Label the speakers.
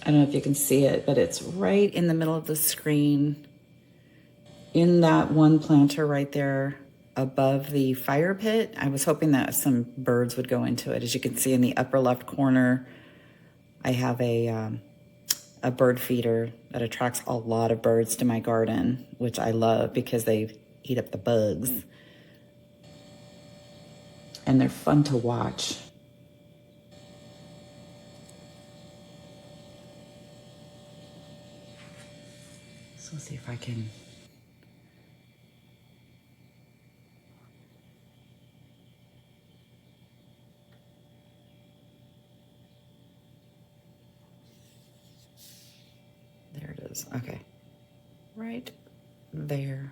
Speaker 1: I don't know if you can see it, but it's right in the middle of the screen in that one planter right there above the fire pit. I was hoping that some birds would go into it. As you can see in the upper left corner, I have a bird feeder that attracts a lot of birds to my garden, which I love because they eat up the bugs. And they're fun to watch. So let's see if I can. There it is. Okay. Right there.